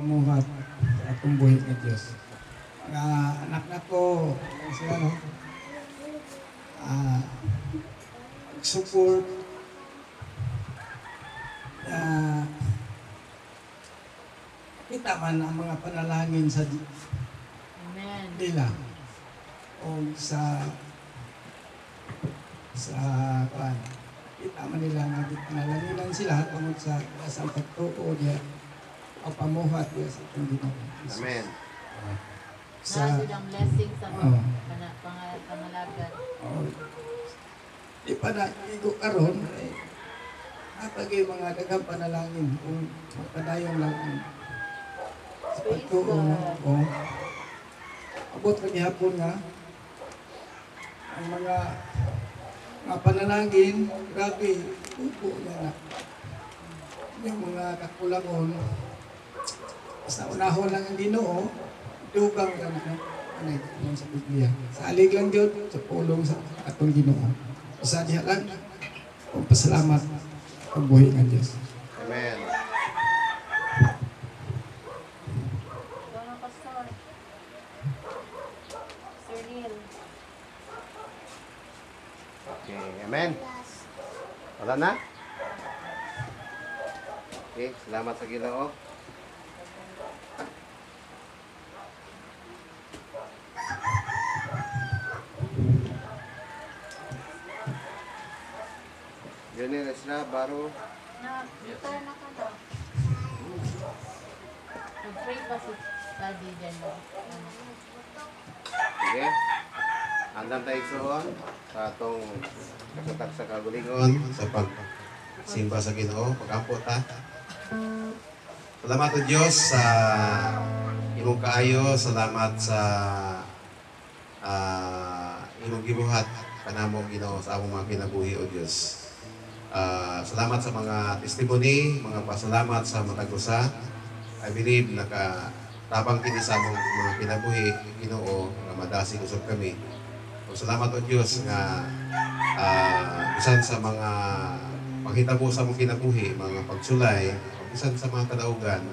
pamuhat sa atong buhi nga Diyos. Mga anak na ko, sila no, support kita man ang mga panalangin sa Amen. nila o sa kuan. Kita man nila nga panalangin sila tungod sa asang pagtuo niya o pamuhat niya sa itong Ginoo. Amen. Sa Nasa ang blessing sa pangalagan. Di pa na igo karon natagay mga daghang panalangin kung magpadayon lang ang pagtuo o abot ka gihapon nga ang mga panalangin grabe upo na yung mga kakulangon basta unahon lang ang Ginoo dugang ka na anay sa Biblia sa alig lang yun sa pulong sa atong Ginoo isa diha lang kung pasalamat ang buhay ng Diyos. Amen. Pastor. Sir Neil. Okay, amen. Wala na? Okay, salamat sa Ginoo. Ganyan na sila, baro. Dito na ka daw. Nag-pray pa si Daddy dyan. Sige. Andam tayo soon sa atong kasatak sa kagulingon sa pagsimba sa Ginoo, pag-ampo ta. Salamat sa Diyos sa imong kaayo, salamat sa imong gibuhat kanamong Ginoo sa among mga kinabuhi o Diyos. Salamat sa mga testimony, mga pasalamat sa matag usa. I believe nakatabang kini sa among mga kinabuhi Ginoo nga madasig usab kami. So, salamat o Diyos nga bisan sa mga panghitabo sa among kinabuhi, mga pagsulay, bisan sa mga kadaugan,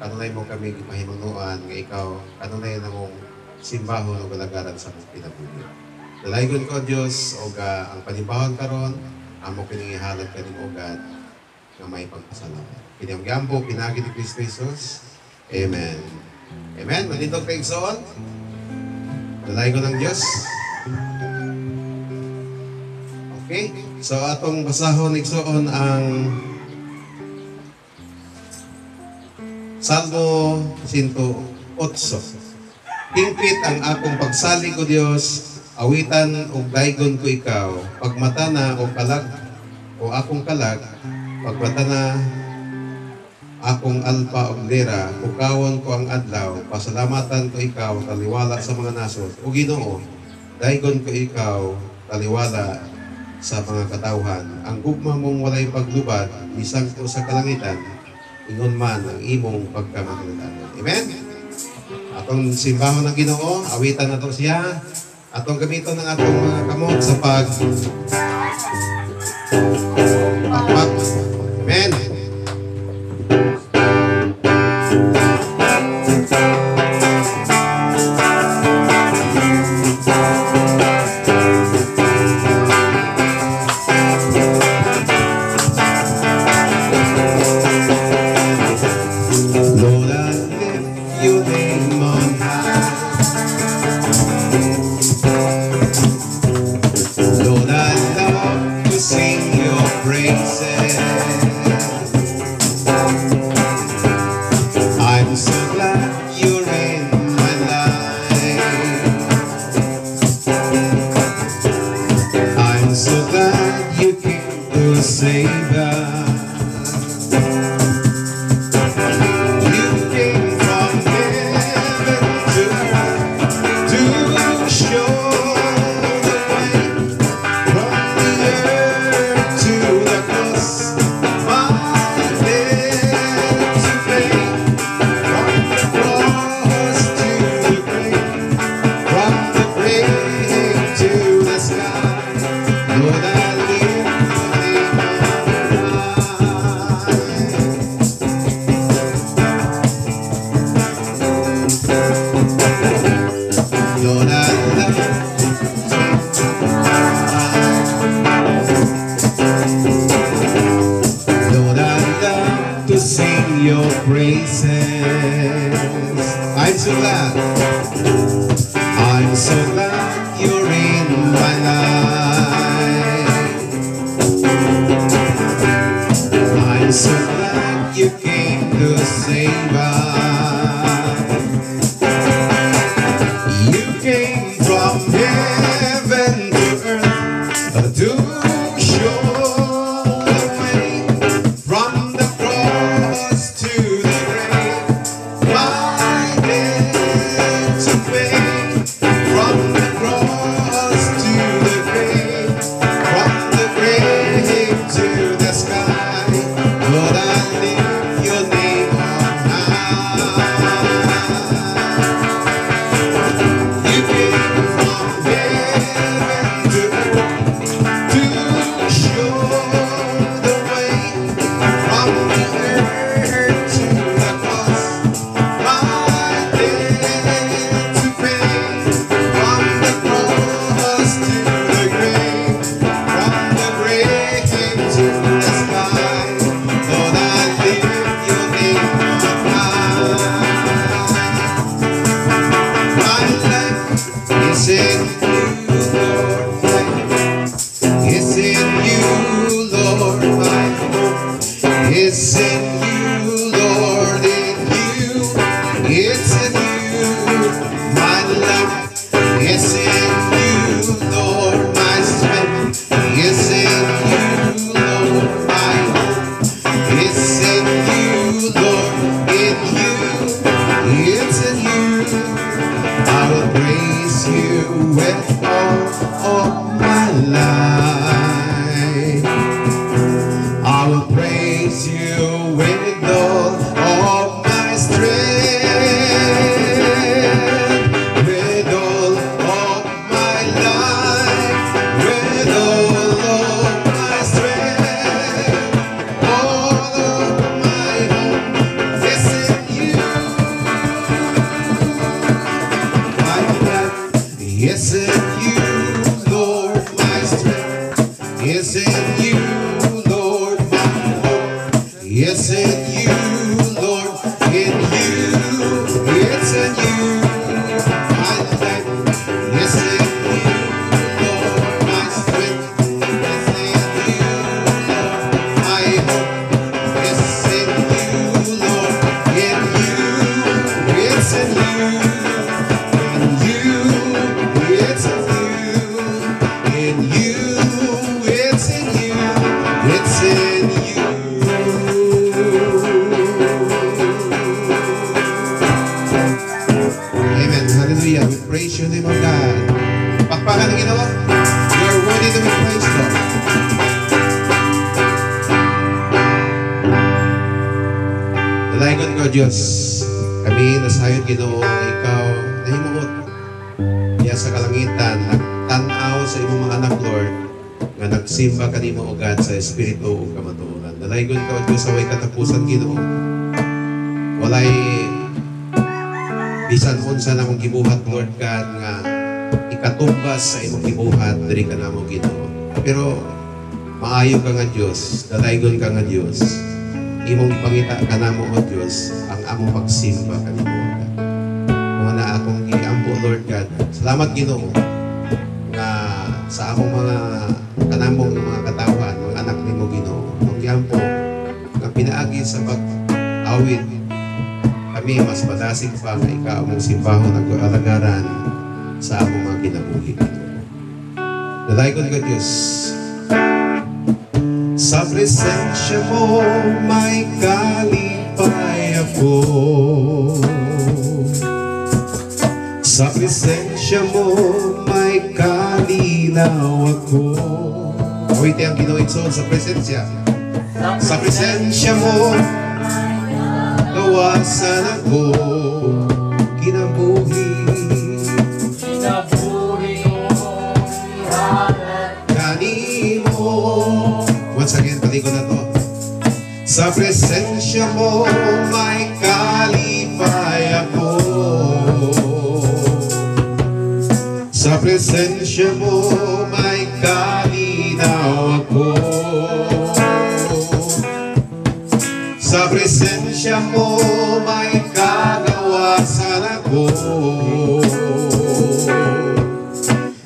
kanunay mo kami mahimangnuan nga ikaw kanunay na mong simbahon o galagaran sa among kinabuhi. Dalaygon ko Diyos o ang panimbahan karon amo kiningihalad kaning ugad nga may pagpasalamat. Kini ang gampo pinagi ni Kristo Jesus. Amen. Amen. Malindog kay igsoon. Dalay ko ng Diyos. Okay. So atong basahon igsoon ang Salmo 108. Hingpit ang akong pagsalig o Diyos, awitan o daygon ko ikaw, pagmata na o kalag o akong kalag, pagmata na akong alpa o lira, bukawon ko ang adlaw, pasalamatan ko ikaw, taliwala sa mga nasod. O Ginoo, daygon ko ikaw, taliwala sa mga katawhan. Ang gugma mong walay paglubad, bisang ko sa kalangitan, ingon man ang imong pagkamagalitan. Amen? Atong simbahon ng Ginoo, awitan na to siya. Atong gamiton ng atong mga kamot sa pakpak. Amen. Lord, I lift your name on high. Lord, I love to sing your praises. praises. I'm so glad. I'm so glad you're in my life. I'm so glad you came to save us. You came from heaven to earth to show the way from the cross to the grave. My debt to pay from the cross to the grave, from the grave to the sky. Lord, I lift your name on high. You came from heaven to earth to show the way from the earth to the cross. My debt to pay from the cross to the grave, from the grave to the sky. Lord, I lift your name on high. My life is in you, Lord. It's in you, Lord. My hope is in you, Lord. In you, it's in you. My life is in you, Lord. My strength is in you, Lord. My hope is in you, Lord. In you, it's in you. I will praise you with all of my life. I will praise you with all of my strength, with all of my life, with all of my strength, all of my hope is in you. My life is in you, Lord. My strength is in you, Lord. My hope is in you, Lord. In you, it's in you. My life is in you, Lord. My strength is in you, Lord. My hope is in you, Lord. In you, it's in you. In you, it's in you. In you, it's in you. It's in you. Amen. Hallelujah. We praise your name, O God. Pakpakan ng Ginoo. You are worthy to be praised, Lord. Dalayan ko, Diyos. Kami nasayod, Ginoo, na ikaw nahimuot niya sa kalangitan, nagtanaw sa imong mga anak, Lord, nga nagsimba kanimo, O God, sa Espiritu o kamatuoran. Dalayan ko, Diyos, sa way katapusan, Ginoo. Walay bisan unsa namong gibuhat, Lord God, nga ikatumbas sa imong gibuhat diri ka namo, Ginoo. Pero maayo ka nga Dios, dalaygon ka nga Dios. Imong ipangita ka namo, O Dios, ang among pagsimba kanimo, O God. Mga na akong giampo, Lord God. Salamat, Ginoo, nga sa among mga kanamong mga katawan, mga anak nimo, Ginoo. Ang giampo nga pinaagi sa pag-awit kami mas madasig pa nga ikaw mong simbahon nag-alagaran sa among mga kinabuhi. Dalaygon ka, Diyos. Sa presensya mo may kalipay ako. Sa presensya mo may kalinaw ako. Awit ang Ginoong sa presensya. Sa presensya mo kawasan ako, kinabuhi kanimo. Once again, patikon na to. Sa presensya mo may kalipay ako. Sa presensya mo may kalinaw ako. Sa presensya grasya mo may kagawasan ako.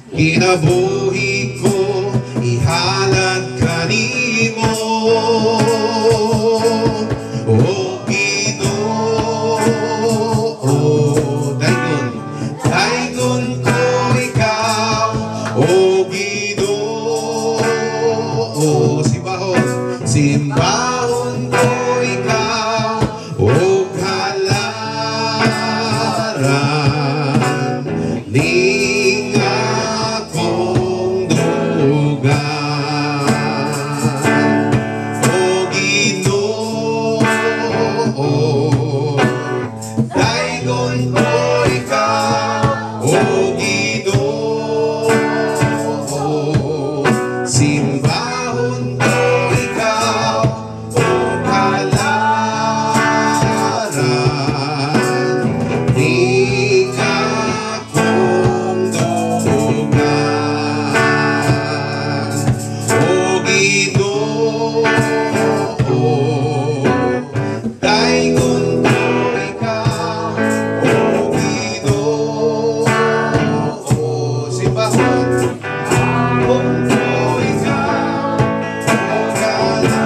Kinabuhi ko ihalad kanimo, o Ginoo. Daygon ko ikaw, o Ginoo. Simbahon ko ikaw, o halaran ning akong dugan, o Ginoo. Daygon ko ikaw, o Ginoo. Simbahon ko ikaw, o halaran ning akong dugan, o Ginoo. Daygon ko ikaw, o Ginoo. Simbahon ko ikaw, o halaran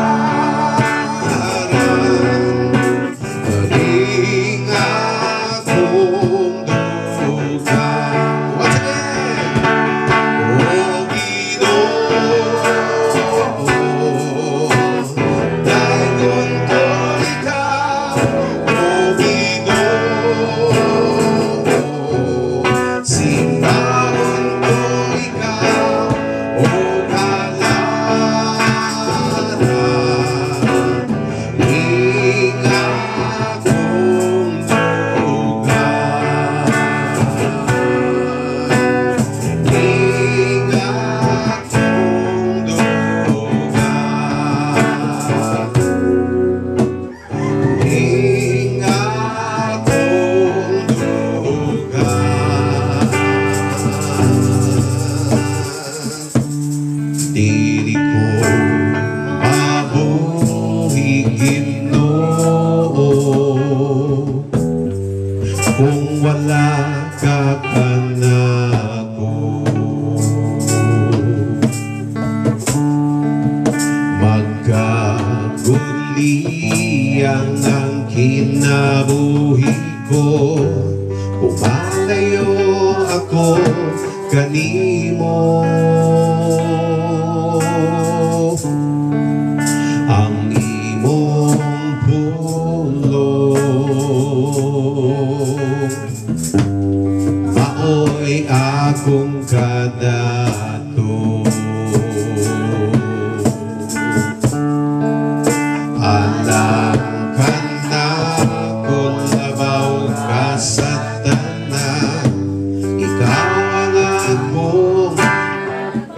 ning akong dugan. Once again, o Ginoo. Daygon ko ikaw, o Ginoo. Simbahon ko ikaw, o halaran ning akong dugan, ning akong dugan, ning akong dugan. Dili ko mabuhi, Ginoo, kung wala ka kanako. Magkaguliang ang kinabuhi ko, pumalayo ako kanimo. Ang imong pulong maoy akong kadato. Alam ka na kung labaw ka sa tanan, ikaw ang akong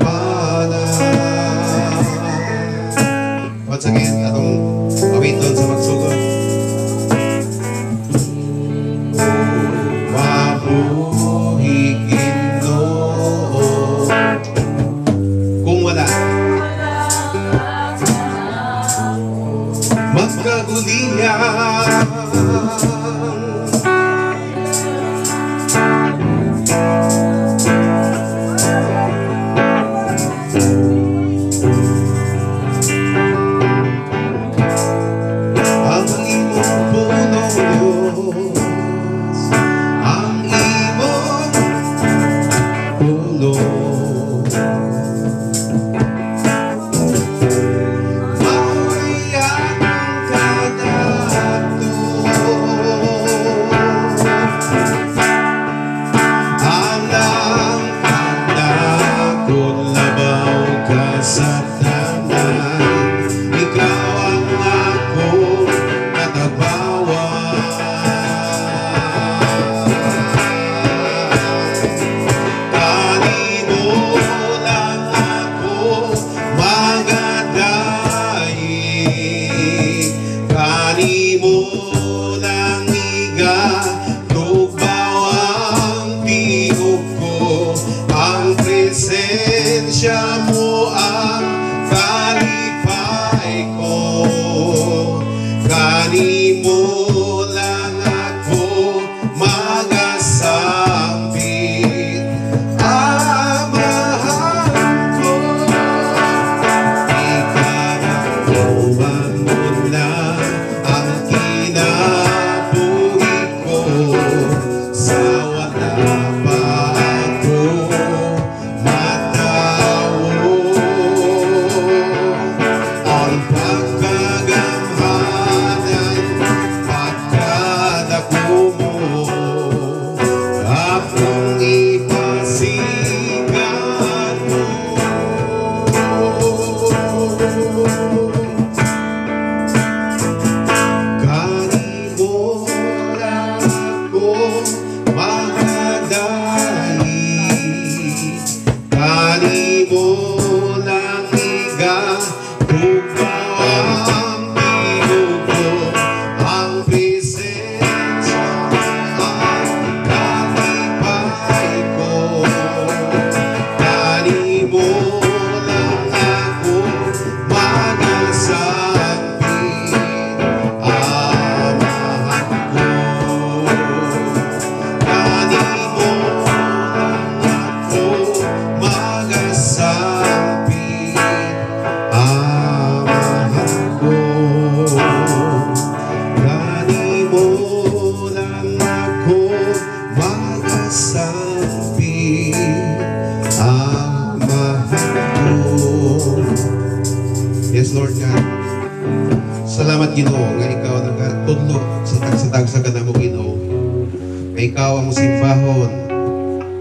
palad. Once again, atong pawiton sa magsugod. Mabuhi, Ginoo, kung wala magkagulian Ginoo nga ikaw nagatudlo sa tagsatag sa kanamo Ginoo. Nga ikaw ang simbahon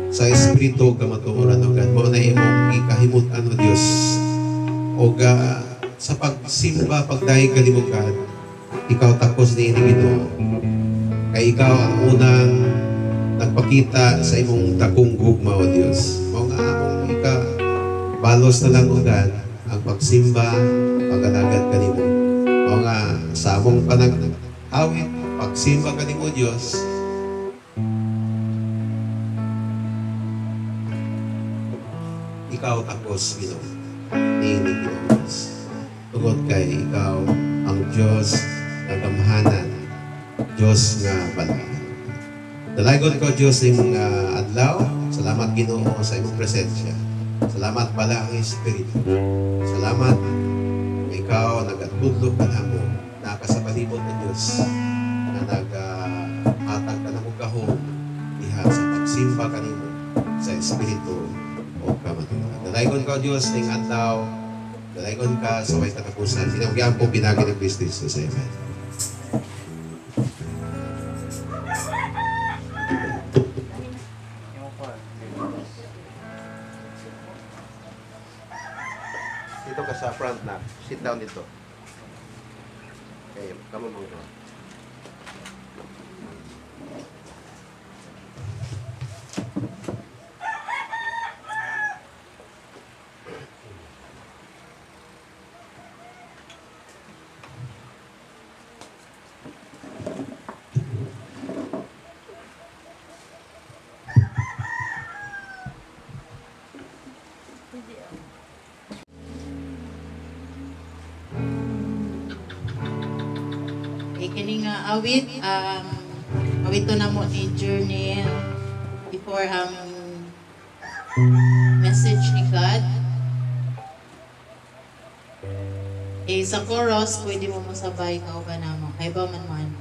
sa espiritu kamatuoran o God. Mao na imong ikahimutan o Dios. O sa pagsimba pagdahig kanimo God, ikaw tapos ni Ginoo. Kay ikaw ang unang nagpakita sa imong dakong gugma o Dios. Mao nga among balos na lang o God ang pagsimba, pag-alagad kanimo. O nga, sa among panag-awit, pagsimba kanimo Diyos, ikaw tapos, Ginoo. Niini Ginoo Diyos. Tungod kay ikaw ang Diyos na gamhanan, Diyos nga balaan. Dalagon ko Diyos ng adlaw. Salamat Ginoo sa imong presensya. Salamat bala ang Espiritu. Salamat ikaw nagatudlo ka namo nakasabalibot ng Diyos na naghatag ka namo gahom diha sa pagsimba kanimo sa Espiritu o kamatuoran. Dalaygon ka Diyos ning adlaw. Dalaygon ka sa way katapusan. Sinagyan po pinagi ng Kristo Jesus. Amen. Dito ka sa front na. Sit down dito. Okay, kamu mga. Kini nga awit, awit to na mo ni Journey before ang message ni God. Sa chorus, pwede mo masabay ka o ba naman? Kaya ba man.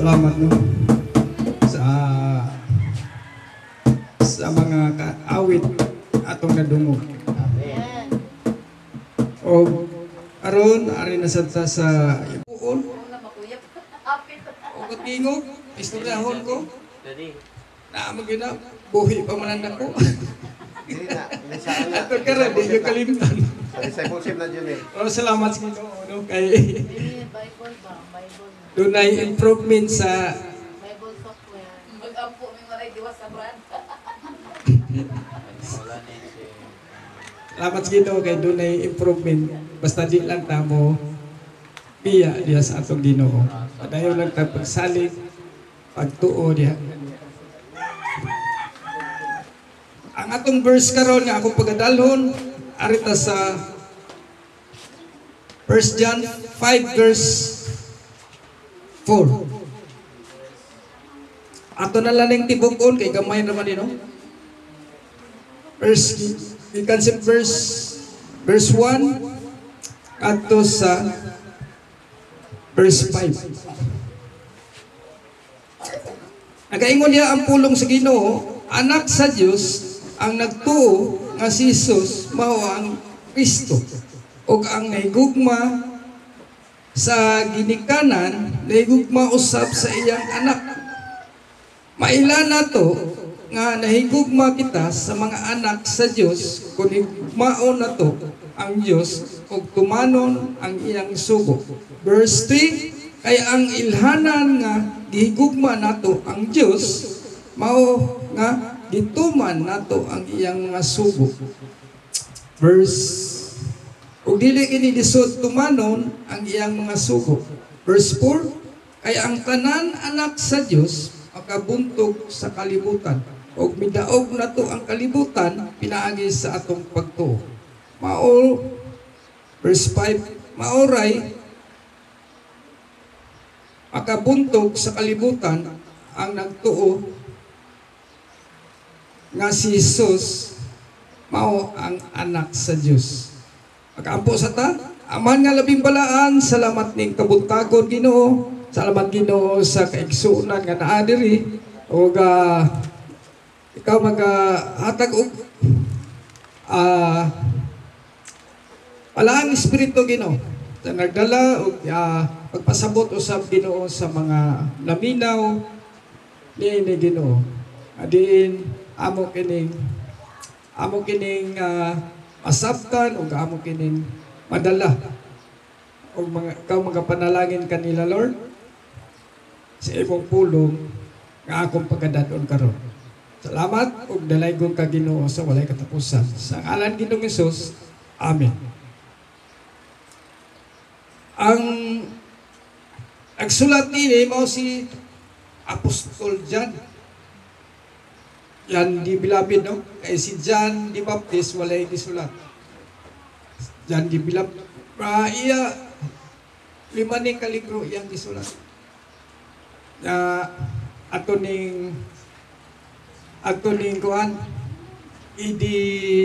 Salamat no sa mga awit atong nadungog. Amen. O aron ari na sa ipuon o katingog istoryahon ko na magina buhi pa man ako. Hindi na, minsan na. Ato ka ra di ko kalimtan. Sa discipleship na dyan eh. O salamat sa Ginoo no kay Bible ba? Bible na. dunay improvement sa Bible software. Mag-ampo may maray diwas sa brand. salamat sa Ginoo kay dunay improvement. Basta di lang tamo biya diya sa atong Ginoo. Padayon lang ta pagsalig, pagtuo diha. Ang atong verse karon nga akong pagadalhon arita sa 1 John 5 verse 4. Ato na lang tibukon kay gamay naman no. You can see verse 1 ato sa verse 5. Nagaingon niya ang pulong sa Ginoo, anak sa Dios ang nagtuo nga si Jesus mao ang Kristo ug ang nahigugma sa ginikanan nahigugma usab sa iyang anak. Maila nato nga nahigugma kita sa mga anak sa Dios kung higugmaon nato ang Dios ug tumanon ang iyang sugo. Verse 3, kay ang ilhanan nga gihigugma nato ang Dios mao nga gituman nato ang iyang mga sugo. Ug dili kini lisod tumanon ang iyang mga sugo. Verse 4, kay ang tanan anak sa Dios makabuntog sa kalibutan ug midaog nato ang kalibutan pinaagi sa atong pagtuo. Verse 5, maoray makabuntog sa kalibutan ang nagtuo nga si Jesus mao ang anak sa Dios. Pag-ampo sa ta, aman nga labing balaan, salamat ning kabuntagon Ginoo, salamat Ginoo sa kaigsuonan nga naa diri ug ikaw maghatag og palaang espiritu Ginoo sa nagdala og pagpasabot usab Ginoo sa mga laminaw ni Ginoo. Adin amo kining masabtan o amo kining madala o ikaw magapanalangin kanila Lord sa imong pulong nga akong pagkadaton karon. Salamat ug dalaygon ka Ginoo sa walay katapusan. Sa ngalan Ginoong Hesus. Amen. Ang nagsulat ni mao si Apostol John. John di Bilabid, no? Kaya si John di Baptist, walay gisulat. John di Bilabid. Iya, 5 ning kalibro iyang gisulat. Ato ning kuan, AD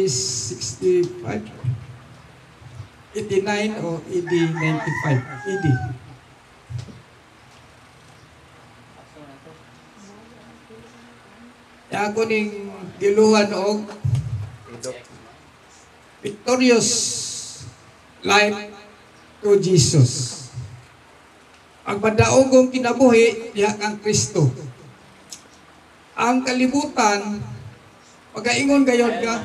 65, 89 o AD 95, AD. Ako ning giluhan og victorious life to Jesus. Ang padaogong kinabuhi diha kang Kristo. Ang kalibutan pagaingon gayud nga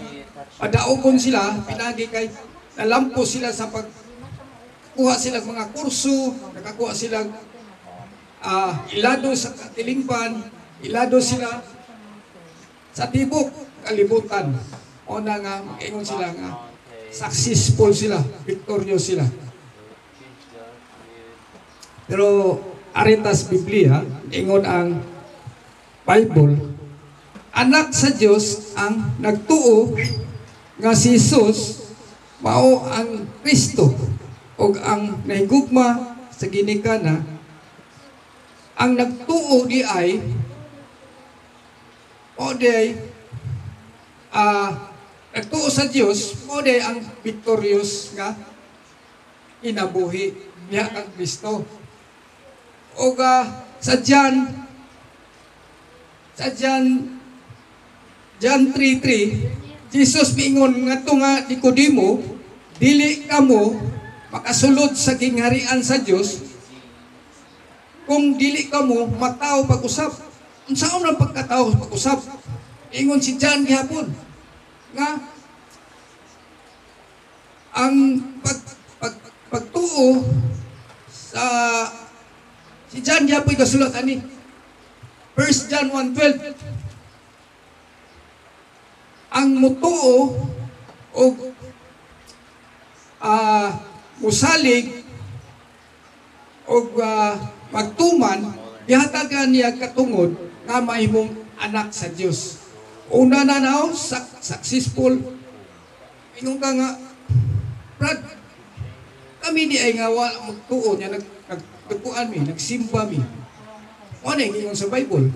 padaogon sila pinagi kay nalampo sila sa pagkuha sila mga kurso, nakakuha sila ilado sa katilingpan, ilado sila sa tibok kalibutan. O na nga, mag-ingon sila nga, successful sila, victorious sila. Pero, aritas Biblia, ingon ang Bible, anak sa Dios ang nagtuo nga si Jesus mao ang Kristo o ang nahigugma sa ginikana. Ang nagtuo di ay nagtuo sa Dios mo ang victorious nga inabuhi niya ang Kristo. O sa John 3:3, Jesus miingon ngadto nga Nicodemo, dili kamo makasulod sa kingharian sa Dios kung dili kamo mataw pag-usap. Unsaon ang pagkatao pag-usap? Ingon si John gihapon nga ang pagtuo Si John Yapoy kasulat ani. 1 John 1:12. Ang mutuo o musalig o magtuman, gihatagan niya katungod nga mahimong anak sa Dios. Una na now, successful. Ingon ka nga, Brad, kami di ay nga wala magtuo niya, nagkuan mi, nagsimba mi. Ano yung ingon sa Bible?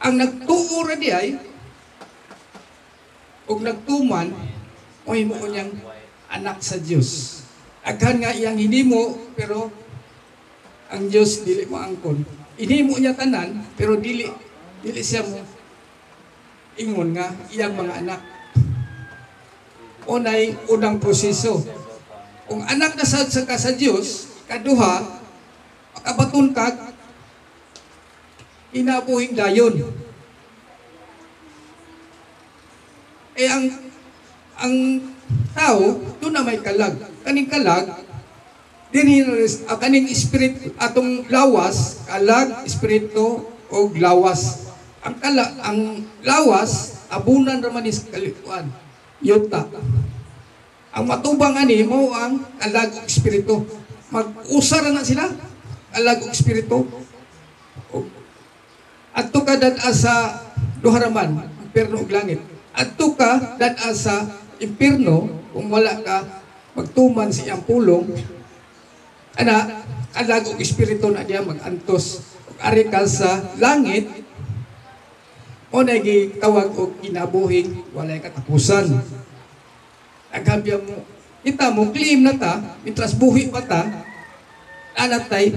Ang nagtuo ra di ay, o nagtuman, o himo niyang anak sa Dios. Aghan nga iyang hinimo, pero ang Dios dili maangkon. Hinimo niya tanan, pero dili siya mo ingon nga iyang mga anak. Unay unang proseso. Kung anak na sa Dios, kaduha, makabaton ka, inabuhing dayon. Ang tao, doon na may kalag. Kaning kalag, kaning spirit, atong lawas, kalag, espiritu, o lawas. Ang lawas, abunan raman is kalikuan, yuta. Ang matubang ani mo ang kalag o espiritu. Mag-usara na sila, kalag o espiritu. Adto ka dad sa duharaman, impierno ug langit. Adto ka dad sa impierno kung wala ka magtuman sa iyang pulong. Ana, kalag og espiritu na diya magantos. Ug ari ka sa langit, o nagitawag og kinabuhing walay katapusan. Aghabya mo, kita mo claim na ta, mitras buhi pa ta, anatay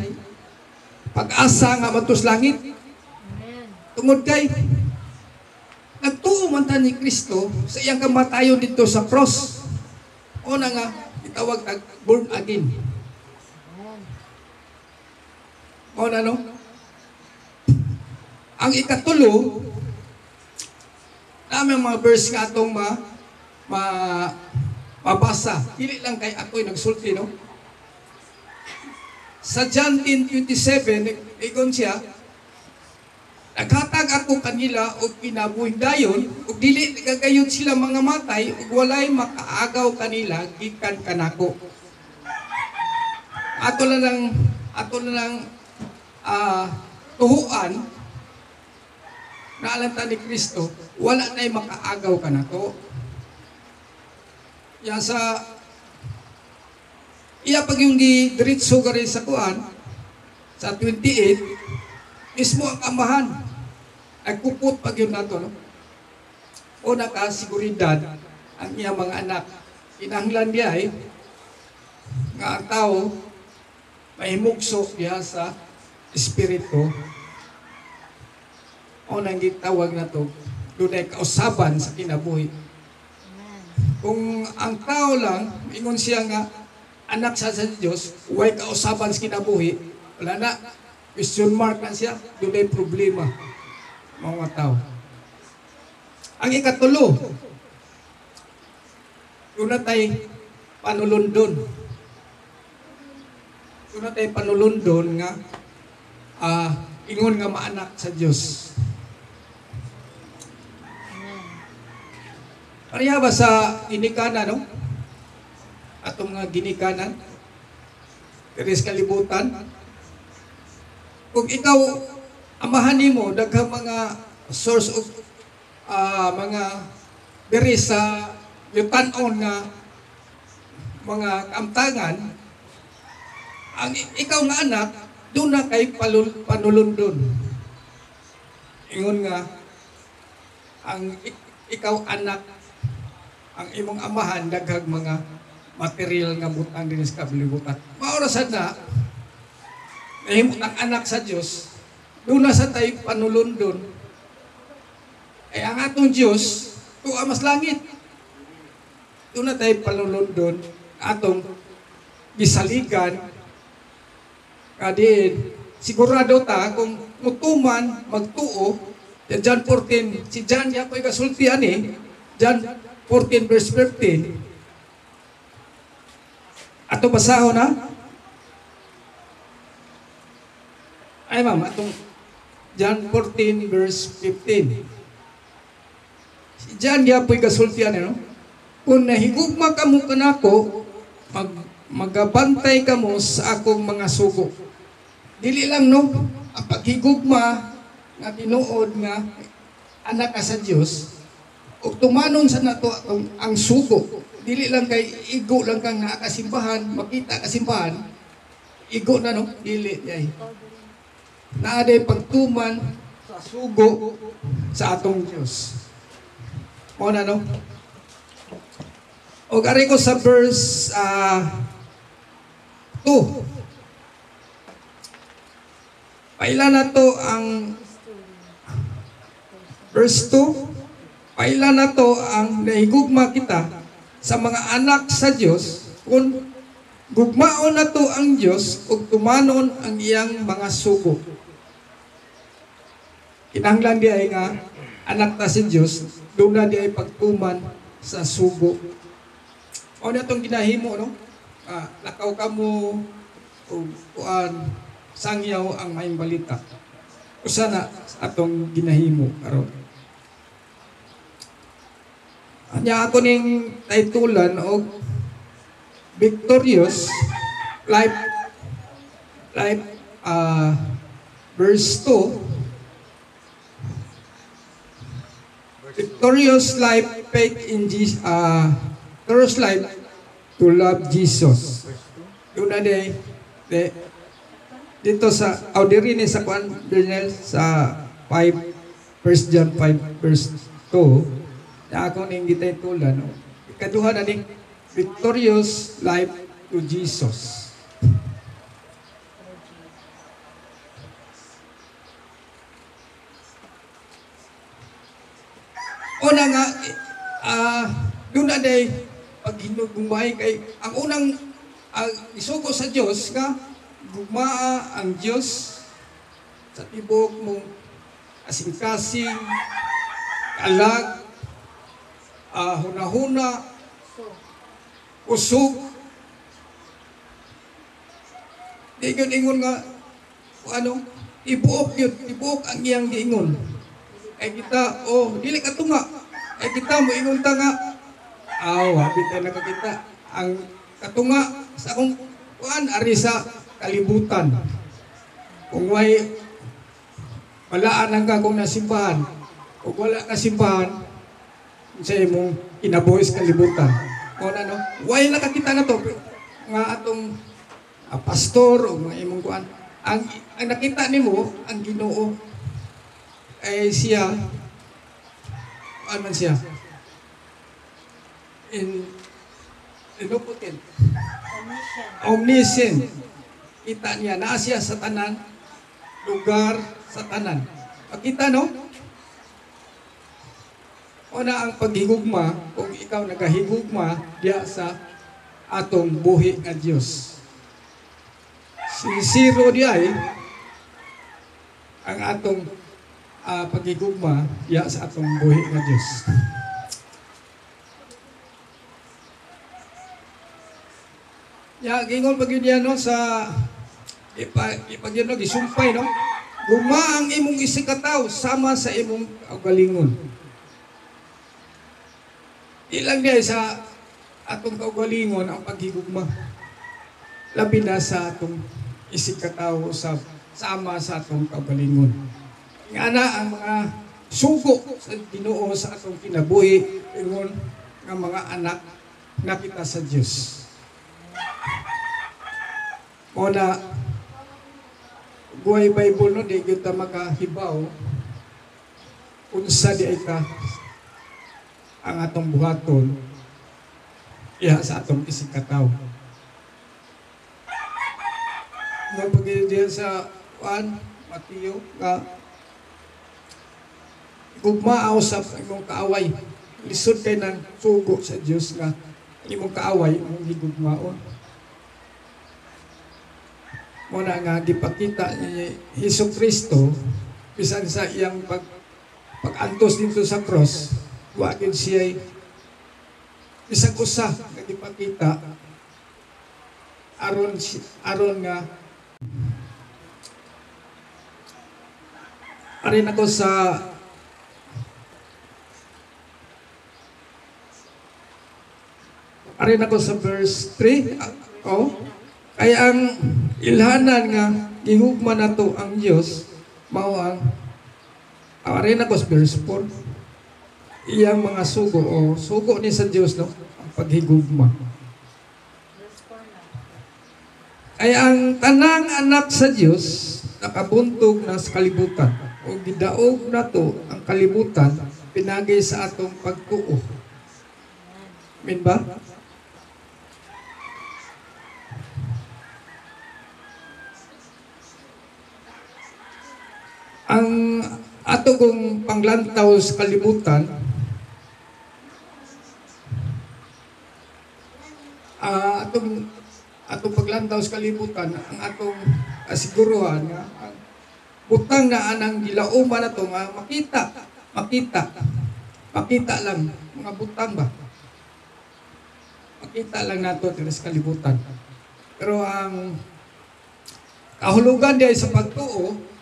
pag-asa nga matus langit. Tungod kay nagtuo man ta ni Kristo sa iyang kamatayon dito sa cross. O na nga itawag tag born again. O na no? Ang ikatulo, namin mga verse nga atong mabasa. Dili lang kay ako'y nagsulti, no? Sa John 10:27, igon siya, naghatag ako kanila og kinabuhing dayon, ug dili gagayod sila mga matay, ug walay makaagaw kanila gikan kanako. Ato na lang tuhuan na alanta ni Kristo, wala na'y makaagaw ka na to. Yan sa iya pag yung diretso gari sa kuan sa 28 mismo ang amahan nagpuput pag yun nato, no? Una ka siguridad ang iya mga anak. Kinahanglan diya nga ang tao mahimugso diya sa espiritu. O nang gitawag na to, doon ay kausaban sa kinabuhi. Kung ang tao lang, ingon siya nga, anak sa Diyos, huwag kausaban sa kinabuhi, wala na, question mark na siya, doon ay problema, mga tao. Ang ikatulo, doon na tayo panulundon. Doon na tayo panulundon nga, ingon nga maanak sa Diyos. Kaya ba sa ginikanan, no? Atong mga ginikanan, teres kalibutan, kung ikaw, amahan mo, daghang mga source of mga diri sa yutan-on nga mga kamtangan, ang ikaw nga anak, doon na kay panulundon. Ingon nga, ang ikaw anak, ang imong amahan, daghang mga material nga butang din sa kabilibutan. Maorasan na, nahimot ang anak sa Diyos, doon na sa tayo panulundon. Ay ang atong Diyos, tuwa mas langit. Doon na tayo panulundon, atong gisaligan, kadin, sigurado ta, kung mutuman, magtuo, John 14, si John Yapoy kasultian John 14 verse 15. Ato basahon na. Ay ma'am, atong John 14 verse 15. Si John giapoy kasultian no. Kung nahigugma kamo kanako, magabantay kamo sa akong mga sugo. Dili lang no, ang paghigugma nga tinuod nga anak ka sa Dios, ug tumanon sa nato ang sugo. Dili lang kay igo lang kang naa kasimbahan, makita kasimbahan, igo na no, dili ay. Naaday pagtuman sa sugo sa atong Dios. Mo na no. O gari ko sa verse 2. Paila na to ang verse 2. Paila na to ang nahigugma kita sa mga anak sa Dios kung gugmaon na to ang Dios ug tumanon ang iyang mga sugo. Kinahanglan di ay nga anak ta si Dios, doon na di ay pagtuman sa sugo. O na itong ginahimo, no? Lakaw ka mo, sangyaw ang maing balita. O sana atong ginahimo, karon. Anya ako ning titulan o Victorious Life verse 2. Victorious life, faith in Jesus, victorious life to love Jesus. Yun na dito sa audiri ni sa Juan Bernal sa 1 John 5 verse 2 na ako ning gititulan. Ikaduha na ning victorious life to Jesus. Una nga, doon na day paghinugumay kay ang unang isugo sa Diyos nga gugmaa ang Diyos sa tibok mong kasing-kasing, kalag, huna-huna, usog. Di yun ingon nga, ibuok yun, ibuok ang iyang giingon. Ay kita, dili ka tunga. Ay kita, moingon ta nga. Habit tayo nakakita. Ang katunga sa akong ari sa kalibutan. Kung may walaan ang kagong nasimbahan, kung wala kasimbahan, sa imong kinabuhi sa kalibutan. O na no? Why nakakita na to? Nga atong pastor o mga imong kuan. Ang nakita nimo ang Ginoo ay siya, ano man siya? Omnipotent. Omniscient. Kita niya, naa siya sa tanan, lugar sa tanan. Makita, no? O na ang paghigugma, kung ikaw nagahigugma, diya sa atong buhi nga Diyos. Sincero diya ang atong paghigugma diya sa atong buhi nga Diyos. Gingon pag yun yan, no, sa pag yun, no, gisumpay, no? Guma ang imong isikataw sama sa imong kaugalingon. Ilang diya sa atong kaugalingon ang paghigugma. Labi na sa atong isikataw sama sa atong kaugalingon. Nga na ang mga sugo sa Ginoo sa atong kinabuhi, ingon nga mga anak na kita sa Diyos. O na, buhay Bible no, di kita makahibaw unsa di ay ka ang atong buhaton iya sa atong isikataw. Nga pag-idiyan sa Mateo nga gugmaaw sa imong kaaway. Lisod kay ng sugo sa Diyos nga imong kaaway ang higugmaon. Muna nga gipakita ni Hesus Kristo bisan sa iyang pag-antos dito sa cross, wagin siya bisag usa nga gipakita aron nga Arin ako sa verse 3. Oh. Kaya ang ilhanan nga gihugma nato ang Dios mao ang arin ako sa verse 4. Iyang mga sugo o sugo ni sa Dios no ang paghigugma. Kaya ang tanang anak sa Dios nakabuntog na sa kalibutan o gidaog nato ang kalibutan pinagay sa atong pagtuo. Amen ba? Ang ato kong panglantaw sa kalibutan, atong paglantaw sa kalibutan, ang atong asiguruhan nga ang butang na anang gilauman na ito nga makita lang mga butang ba? Makita lang nato sa kalibutan. Pero ang kahulugan diay sa pagtuo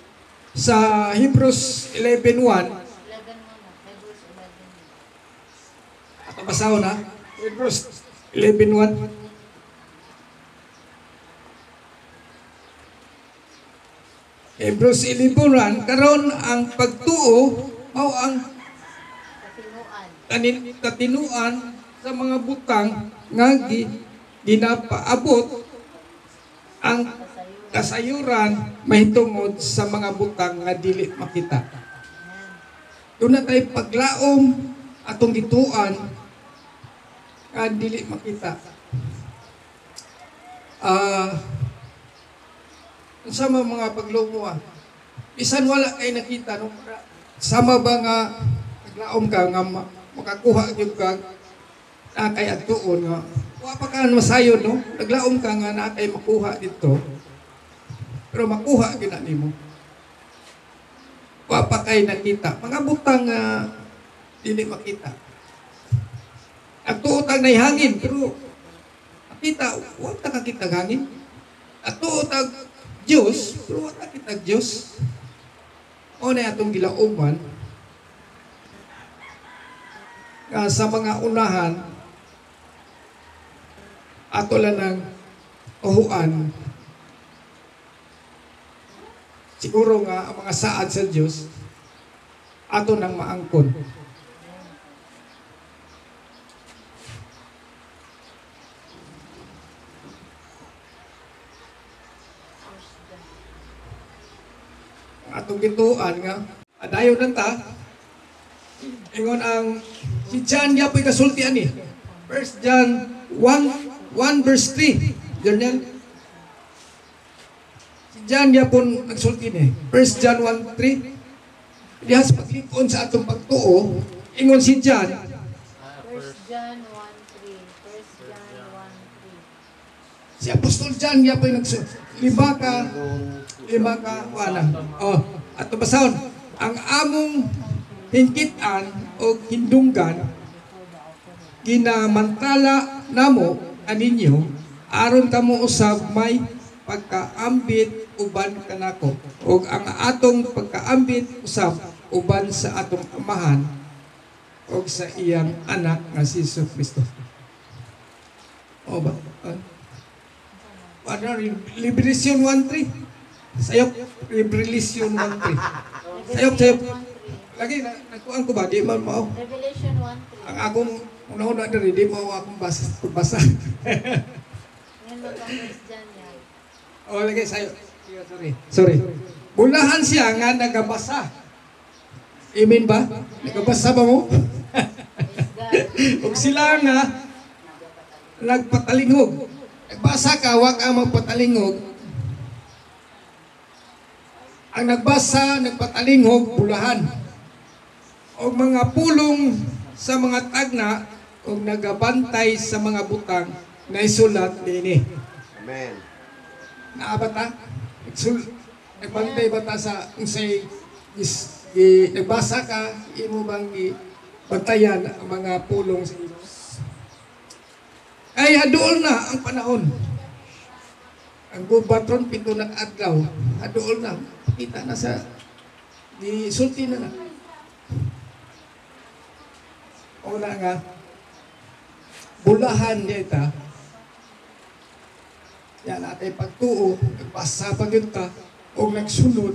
sa Hebrews 11:1 ato basaw na Hebrews 11:1 Hebrews 11:1 karon ang pagtuo mao ang katinuan sa mga butang nga ginapaabot ang kasayuran mahitungod sa mga butang nga dili makita. Doon na tayo paglaom atong gituan nga dili makita. Sama mga paglumo bisan wala kay nakita no sama ba nga paglaom ka nga makakuha gyud ka na kay atuon nga wa pa ka masayon no naglaom ka nga na kay makuha dito. Pero makuha gina nimo. Wa pa kay nakita. Mga butang dili makita. Atuotag nay hangin pero makita wa ta kakita hangin. Atuotag Dios pero wa ta kita Dios. O na atong gilauman sa mga unahan ato lang ng uhuan. Siguro nga ang mga saad sa Diyos ato nang maangkon. Atong gituan nga adayon nanta ingon ang si John yapoy kasulti ani. 1 John 1 verse 3. Diyan yan. Diyan niya po nagsulti ni. 1 John 1:3. Diya sa paglikon sa atong pagtuo, ingon si John. 1 John 1:3. 1 John 1:3. Si Apostol John niya po nagsulti. Lima ka, wala. Oh, ato basahon. Ang among hingkitan o hindunggan, ginamantala namo aninyo, aron kamo usab may pagkaambit uban kanako ug ang atong pagkaambit usab uban sa atong amahan ug sa iyang anak nga si Kristo. O ba? Ano, Liberation 1:3. Sayop, Liberation 1:3. Sayop. Lagi, nagkuhan ko ba? Di man mao. Revelation 1:3. Ang akong una-una diri, di mo akong basa. Ngayon mo itong 1 John yan. O, lagi, sayo. Sorry. Bulahan siya nga nagabasa. Amen ba? Nagabasa ba mo? Ug sila nga nagpatalingog. Nagbasa ka, wag ka magpatalingog. Ang nagbasa, nagpatalingog, bulahan. O mga pulong sa mga tagna o nagabantay sa mga butang na isulat din. Amen. Naabata? Nagbantay bata sa unsay nagbasa ka, imo bang bantayan ang mga pulong sa imo? Ay, adool na ang panahon. Ang gubatron pito ng adlaw, adool na. Kita na sa Di sulti na na. Una nga, bulahan niya ita. Yan natin pagtuo, nagpasa pag yun ta, o nagsunod,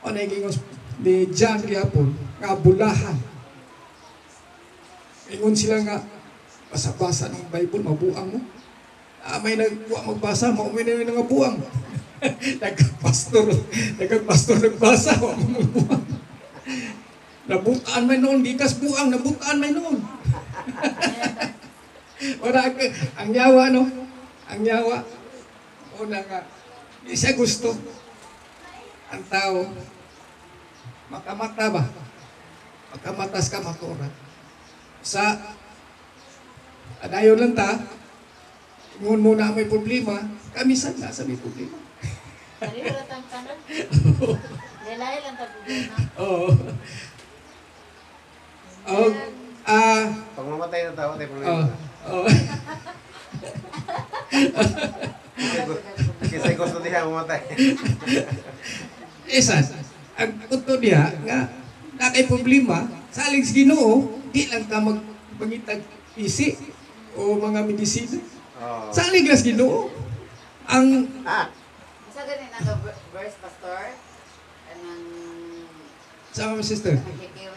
o naging ni John Gapon, nga bulahan. Ingon sila nga, basa-basa ng Bible, mabuang mo. May nagbuang magbasa, maumin na nga buang. Nagpastor nagbasa, mabuang. Nabutaan may noon, di kas buang, nabutaan may noon. Wala ka, ang yawa, no? Ang yawa, una nga, di siya gusto. Ang tao, makamata ba? Makamatas ka maturan. Sa, adayon lang ta, ngun muna may problema, kamisan na sa may problema. Dari wala tang kanan. Lalay lang ta problema. Oo. Pag mamatay ng tao, tayo Oh, problema. oh. Kasi gusto niya mamatay. Esan, ang punto niya, nga, nakay problema, saling sa Ginoo, di lang ta magpangitag isi o mga medisina. Oh. Saling lang sa Ginoo. Ang, Sa ganun ang verse, Pastor, anong sama mo sister, nakikiro